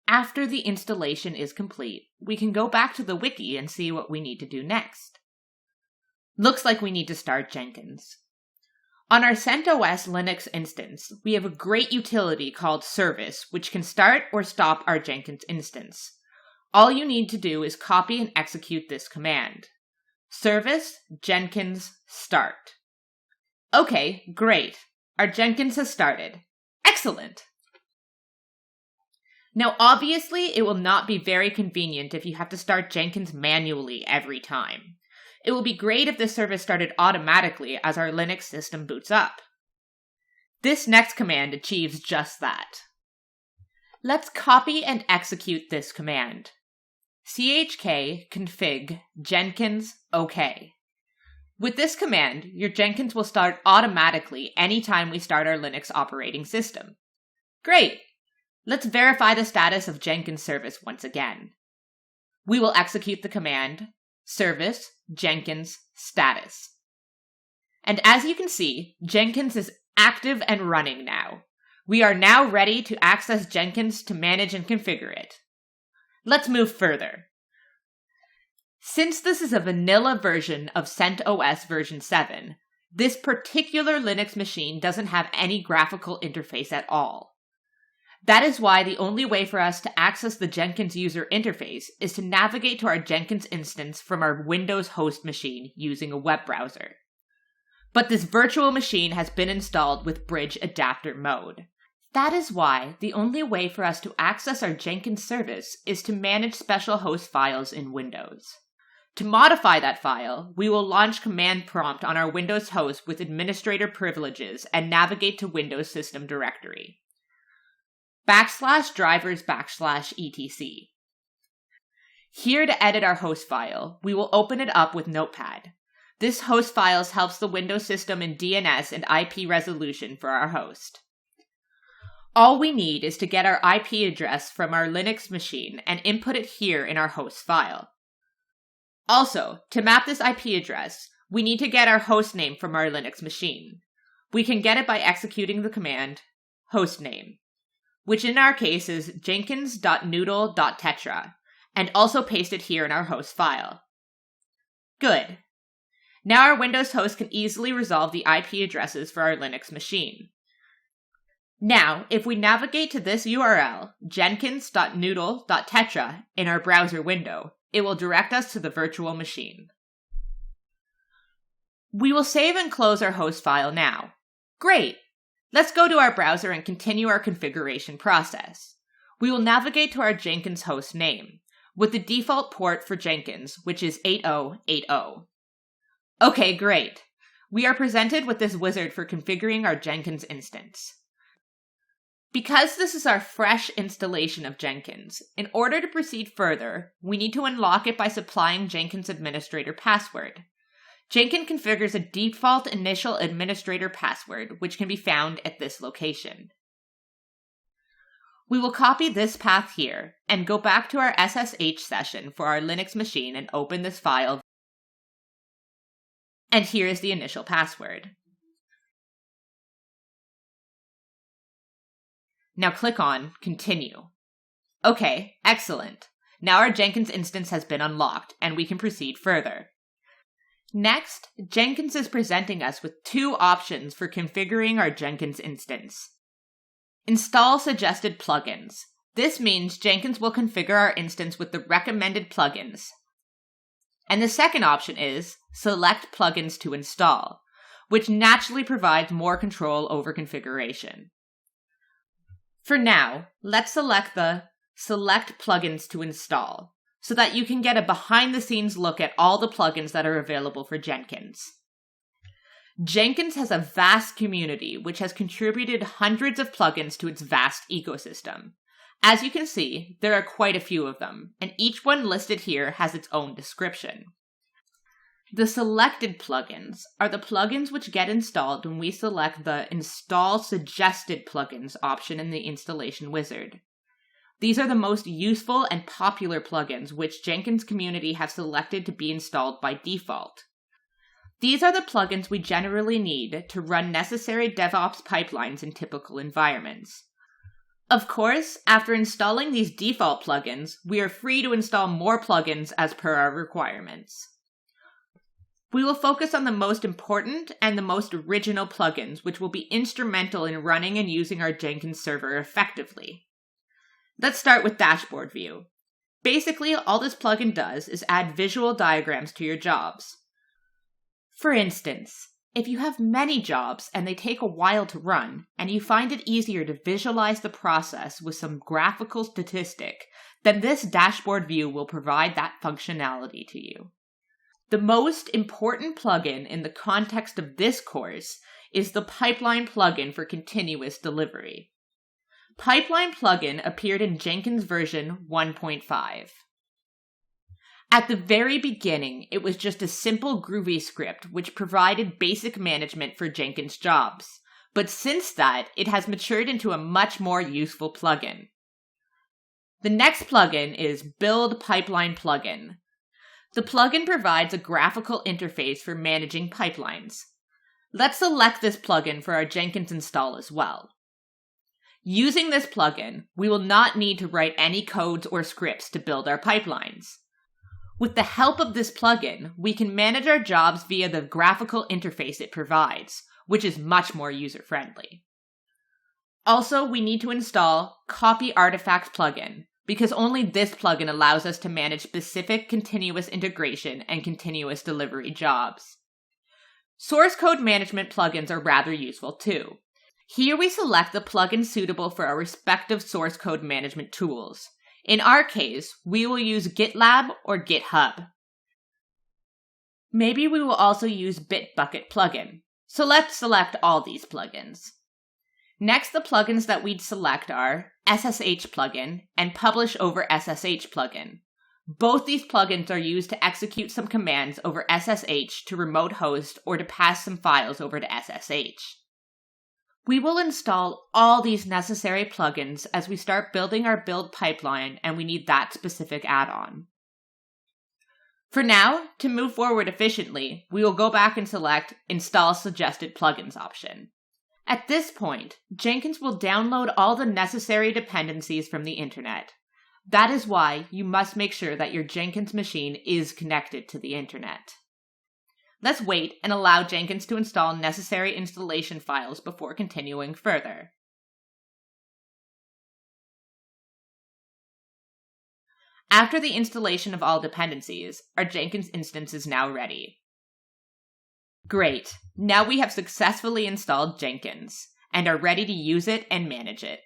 After the installation is complete, we can go back to the wiki and see what we need to do next. Looks like we need to start Jenkins. On our CentOS Linux instance, we have a great utility called service, which can start or stop our Jenkins instance. All you need to do is copy and execute this command. Service Jenkins start. Okay, great. Our Jenkins has started. Excellent! Now obviously it will not be very convenient if you have to start Jenkins manually every time. It will be great if this service started automatically as our Linux system boots up. This next command achieves just that. Let's copy and execute this command. chk config Jenkins OK. With this command, your Jenkins will start automatically anytime we start our Linux operating system. Great! Let's verify the status of Jenkins service once again. We will execute the command service Jenkins status. And as you can see, Jenkins is active and running now. We are now ready to access Jenkins to manage and configure it. Let's move further. Since this is a vanilla version of CentOS version 7, this particular Linux machine doesn't have any graphical interface at all. That is why the only way for us to access the Jenkins user interface is to navigate to our Jenkins instance from our Windows host machine using a web browser. But this virtual machine has been installed with Bridge Adapter mode. That is why the only way for us to access our Jenkins service is to manage special host files in Windows. To modify that file, we will launch command prompt on our Windows host with administrator privileges and navigate to Windows system directory. /drivers/etc. Here to edit our host file, we will open it up with Notepad. This host files helps the Windows system in DNS and IP resolution for our host. All we need is to get our IP address from our Linux machine and input it here in our host file. Also, to map this IP address, we need to get our host name from our Linux machine. We can get it by executing the command hostname, which in our case is jenkins.noodle.tetra, and also paste it here in our host file. Good. Now our Windows host can easily resolve the IP addresses for our Linux machine. Now, if we navigate to this URL, jenkins.noodle.tetra, in our browser window, it will direct us to the virtual machine. We will save and close our host file now. Great! Let's go to our browser and continue our configuration process. We will navigate to our Jenkins host name, with the default port for Jenkins, which is 8080. Okay, great. We are presented with this wizard for configuring our Jenkins instance. Because this is our fresh installation of Jenkins, in order to proceed further, we need to unlock it by supplying Jenkins administrator password. Jenkins configures a default initial administrator password, which can be found at this location. We will copy this path here, and go back to our SSH session for our Linux machine and open this file. And here is the initial password. Now click on Continue. Okay, excellent. Now our Jenkins instance has been unlocked, and we can proceed further. Next, Jenkins is presenting us with two options for configuring our Jenkins instance. Install suggested plugins. This means Jenkins will configure our instance with the recommended plugins. And the second option is select plugins to install, which naturally provides more control over configuration. For now, let's select the Select Plugins to Install, so that you can get a behind-the-scenes look at all the plugins that are available for Jenkins. Jenkins has a vast community which has contributed hundreds of plugins to its vast ecosystem. As you can see, there are quite a few of them, and each one listed here has its own description. The selected plugins are the plugins which get installed when we select the Install Suggested Plugins option in the installation wizard. These are the most useful and popular plugins which Jenkins community have selected to be installed by default. These are the plugins we generally need to run necessary DevOps pipelines in typical environments. Of course, after installing these default plugins, we are free to install more plugins as per our requirements. We will focus on the most important and the most original plugins, which will be instrumental in running and using our Jenkins server effectively. Let's start with Dashboard View. Basically, all this plugin does is add visual diagrams to your jobs. For instance, if you have many jobs and they take a while to run, and you find it easier to visualize the process with some graphical statistic, then this dashboard view will provide that functionality to you. The most important plugin in the context of this course is the Pipeline plugin for continuous delivery. Pipeline plugin appeared in Jenkins version 1.5. At the very beginning, it was just a simple Groovy script which provided basic management for Jenkins jobs, but since that, it has matured into a much more useful plugin. The next plugin is Build Pipeline plugin. The plugin provides a graphical interface for managing pipelines. Let's select this plugin for our Jenkins install as well. Using this plugin, we will not need to write any codes or scripts to build our pipelines. With the help of this plugin, we can manage our jobs via the graphical interface it provides, which is much more user-friendly. Also, we need to install Copy Artifacts plugin, because only this plugin allows us to manage specific continuous integration and continuous delivery jobs. Source code management plugins are rather useful too. Here we select the plugin suitable for our respective source code management tools. In our case, we will use GitLab or GitHub. Maybe we will also use Bitbucket plugin. So let's select all these plugins. Next, the plugins that we'd select are SSH plugin and Publish over SSH plugin. Both these plugins are used to execute some commands over SSH to remote host or to pass some files over to SSH. We will install all these necessary plugins as we start building our build pipeline and we need that specific add-on. For now, to move forward efficiently, we will go back and select Install Suggested Plugins option. At this point, Jenkins will download all the necessary dependencies from the internet. That is why you must make sure that your Jenkins machine is connected to the internet. Let's wait and allow Jenkins to install necessary installation files before continuing further. After the installation of all dependencies, our Jenkins instance is now ready. Great! Now we have successfully installed Jenkins and are ready to use it and manage it.